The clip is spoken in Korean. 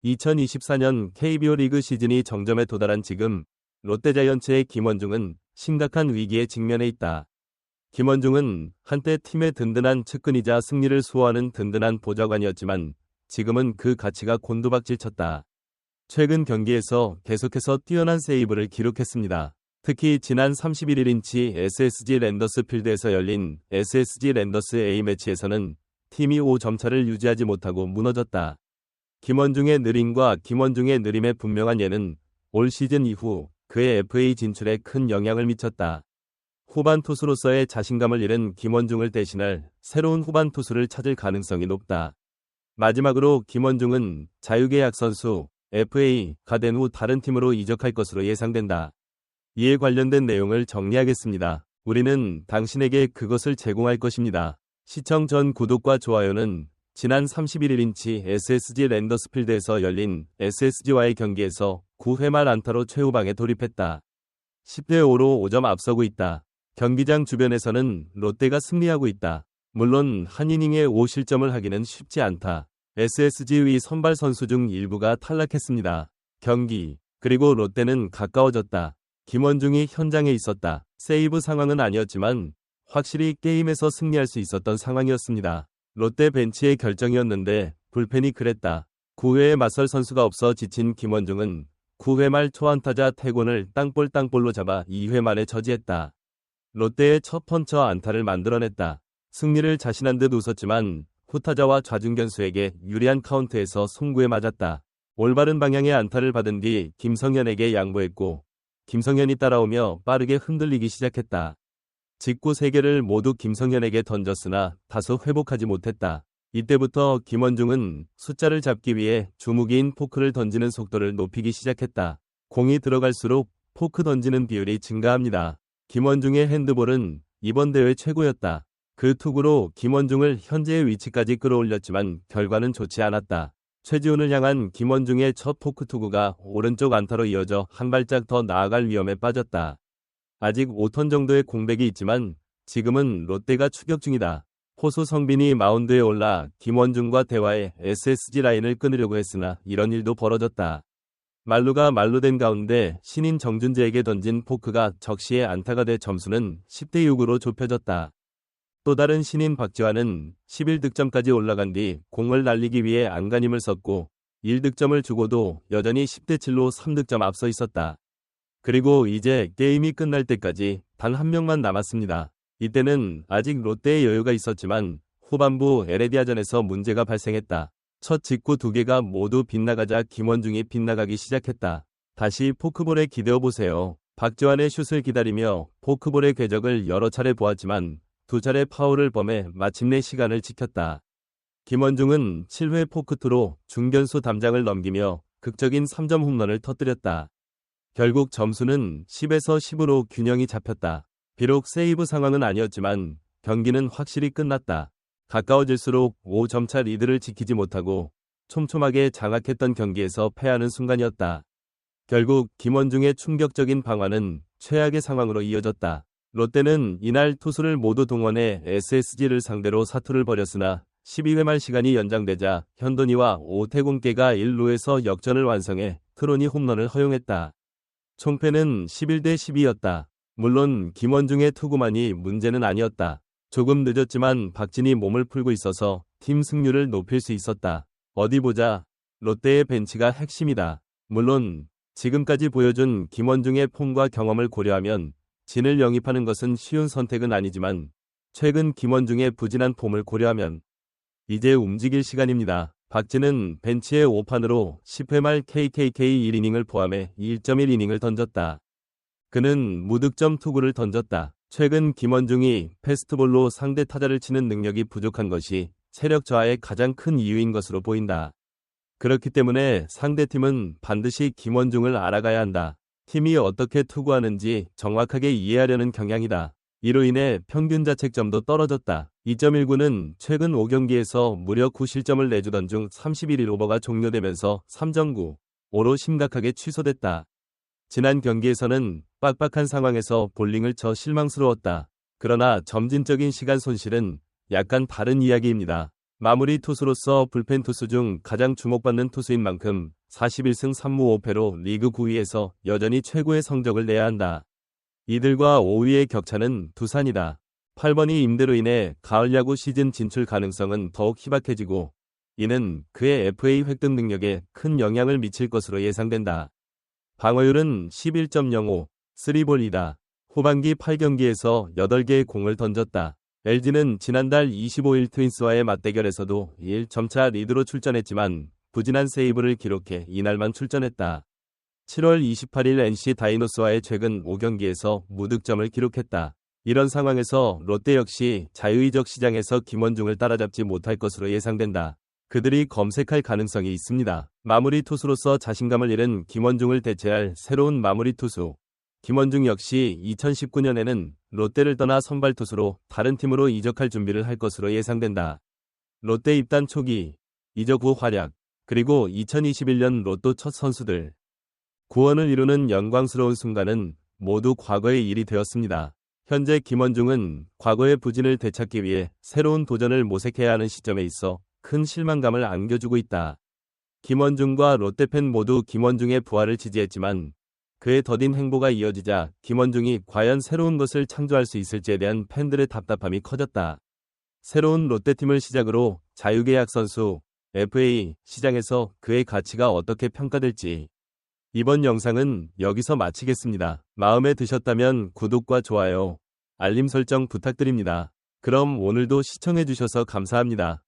2024년 KBO 리그 시즌이 정점에 도달한 지금 롯데자이언츠의 김원중은 심각한 위기에 직면해 있다. 김원중은 한때 팀의 든든한 측근이자 승리를 수호하는 든든한 보좌관이었지만 지금은 그 가치가 곤두박질 쳤다. 최근 경기에서 계속해서 뛰어난 세이브를 기록했습니다. 특히 지난 31일인치 SSG 랜더스 필드에서 열린 SSG 랜더스 A매치에서는 팀이 5점 차를 유지하지 못하고 무너졌다. 김원중의 느림과 김원중의 느림의 분명한 예는 올 시즌 이후 그의 FA 진출에 큰 영향을 미쳤다. 후반 투수로서의 자신감을 잃은 김원중을 대신할 새로운 후반 투수를 찾을 가능성이 높다. 마지막으로 김원중은 자유계약 선수 FA가 된 후 다른 팀으로 이적할 것으로 예상된다. 이에 관련된 내용을 정리하겠습니다. 우리는 당신에게 그것을 제공할 것입니다. 시청 전 구독과 좋아요는 지난 31일인치 SSG 랜더스필드에서 열린 SSG와의 경기에서 9회 말 안타로 최후방에 돌입했다. 10대5로 5점 앞서고 있다. 경기장 주변에서는 롯데가 승리하고 있다. 물론 한 이닝에 5실점을 하기는 쉽지 않다. SSG의 선발 선수 중 일부가 탈락했습니다. 경기, 그리고 롯데는 가까워졌다. 김원중이 현장에 있었다. 세이브 상황은 아니었지만 확실히 게임에서 승리할 수 있었던 상황이었습니다. 롯데 벤치의 결정이었는데 불펜이 그랬다. 9회에 맞설 선수가 없어 지친 김원중은 9회 말 초안타자 태곤을 땅볼로 잡아 2회 만에 저지했다. 롯데의 첫 펀처 안타를 만들어냈다. 승리를 자신한 듯 웃었지만 후타자와 좌중견수에게 유리한 카운트에서 송구에 맞았다. 올바른 방향의 안타를 받은 뒤 김성현에게 양보했고 김성현이 따라오며 빠르게 흔들리기 시작했다. 직구 3개를 모두 김성현에게 던졌으나 다소 회복하지 못했다. 이때부터 김원중은 숫자를 잡기 위해 주무기인 포크를 던지는 속도를 높이기 시작했다. 공이 들어갈수록 포크 던지는 비율이 증가합니다. 김원중의 핸드볼은 이번 대회 최고였다. 그 투구로 김원중을 현재의 위치까지 끌어올렸지만 결과는 좋지 않았다. 최지훈을 향한 김원중의 첫 포크 투구가 오른쪽 안타로 이어져 한 발짝 더 나아갈 위험에 빠졌다. 아직 5턴 정도의 공백이 있지만 지금은 롯데가 추격 중이다. 포수 성빈이 마운드에 올라 김원중과 대화해 SSG 라인을 끊으려고 했으나 이런 일도 벌어졌다. 말루가 말루된 가운데 신인 정준재에게 던진 포크가 적시에 안타가 돼 점수는 10대6으로 좁혀졌다. 또 다른 신인 박지환은 11득점까지 올라간 뒤 공을 날리기 위해 안간힘을 썼고 1득점을 주고도 여전히 10대7로 3득점 앞서 있었다. 그리고 이제 게임이 끝날 때까지 단 한 명만 남았습니다. 이때는 아직 롯데의 여유가 있었지만 후반부 에레디아전에서 문제가 발생했다. 첫 직구 2개가 모두 빗나가자 김원중이 빗나가기 시작했다. 다시 포크볼에 기대어보세요. 박지환의 슛을 기다리며 포크볼의 궤적을 여러 차례 보았지만 2차례 파울을 범해 마침내 시간을 지켰다. 김원중은 7회 포크투로 중견수 담장을 넘기며 극적인 3점 홈런을 터뜨렸다. 결국 점수는 10에서 10으로 균형이 잡혔다. 비록 세이브 상황은 아니었지만 경기는 확실히 끝났다. 가까워질수록 5점차 리드를 지키지 못하고 촘촘하게 장악했던 경기에서 패하는 순간이었다. 결국 김원중의 충격적인 방어는 최악의 상황으로 이어졌다. 롯데는 이날 투수를 모두 동원해 SSG를 상대로 사투를 벌였으나 12회 말 시간이 연장되자 현돈이와 오태곤께가 1루에서 역전을 완성해 트론이 홈런을 허용했다. 총패는 11대12였다. 물론 김원중의 투구만이 문제는 아니었다. 조금 늦었지만 박진이 몸을 풀고 있어서 팀 승률을 높일 수 있었다. 어디 보자. 롯데의 벤치가 핵심이다. 물론 지금까지 보여준 김원중의 폼과 경험을 고려하면 진을 영입하는 것은 쉬운 선택은 아니지만 최근 김원중의 부진한 폼을 고려하면 이제 움직일 시간입니다. 박진은 벤치의 5판으로 10회 말 KKK 1이닝을 포함해 1.1이닝을 던졌다. 그는 무득점 투구를 던졌다. 최근 김원중이 패스트볼로 상대 타자를 치는 능력이 부족한 것이 체력 저하의 가장 큰 이유인 것으로 보인다. 그렇기 때문에 상대팀은 반드시 김원중을 알아가야 한다. 팀이 어떻게 투구하는지 정확하게 이해하려는 경향이다. 이로 인해 평균 자책점도 떨어졌다. 2.19는 최근 5경기에서 무려 9실점을 내주던 중 31일 오버가 종료되면서 3.95로 심각하게 취소됐다. 지난 경기에서는 빡빡한 상황에서 볼링을 쳐 실망스러웠다. 그러나 점진적인 시간 손실은 약간 다른 이야기입니다. 마무리 투수로서 불펜 투수 중 가장 주목받는 투수인 만큼 41승 3무 5패로 리그 9위에서 여전히 최고의 성적을 내야 한다. 이들과 5위의 격차는 두산이다. 8번이 임대로 인해 가을 야구 시즌 진출 가능성은 더욱 희박해지고 이는 그의 FA 획득 능력에 큰 영향을 미칠 것으로 예상된다. 방어율은 11.05, 3볼이다. 후반기 8경기에서 8개의 공을 던졌다. LG는 지난달 25일 트윈스와의 맞대결에서도 1점차 리드로 출전했지만 부진한 세이브를 기록해 이날만 출전했다. 7월 28일 NC 다이노스와의 최근 5경기에서 무득점을 기록했다. 이런 상황에서 롯데 역시 자유의적 시장에서 김원중을 따라잡지 못할 것으로 예상된다. 그들이 검색할 가능성이 있습니다. 마무리 투수로서 자신감을 잃은 김원중을 대체할 새로운 마무리 투수. 김원중 역시 2019년에는 롯데를 떠나 선발 투수로 다른 팀으로 이적할 준비를 할 것으로 예상된다. 롯데 입단 초기, 이적 후 활약, 그리고 2021년 로또 첫 선수들. 구원을 이루는 영광스러운 순간은 모두 과거의 일이 되었습니다. 현재 김원중은 과거의 부진을 되찾기 위해 새로운 도전을 모색해야 하는 시점에 있어 큰 실망감을 안겨주고 있다. 김원중과 롯데팬 모두 김원중의 부활을 지지했지만 그의 더딘 행보가 이어지자 김원중이 과연 새로운 것을 창조할 수 있을지에 대한 팬들의 답답함이 커졌다. 새로운 롯데팀을 시작으로 자유계약 선수, FA 시장에서 그의 가치가 어떻게 평가될지. 이번 영상은 여기서 마치겠습니다. 마음에 드셨다면 구독과 좋아요, 알림 설정 부탁드립니다. 그럼 오늘도 시청해주셔서 감사합니다.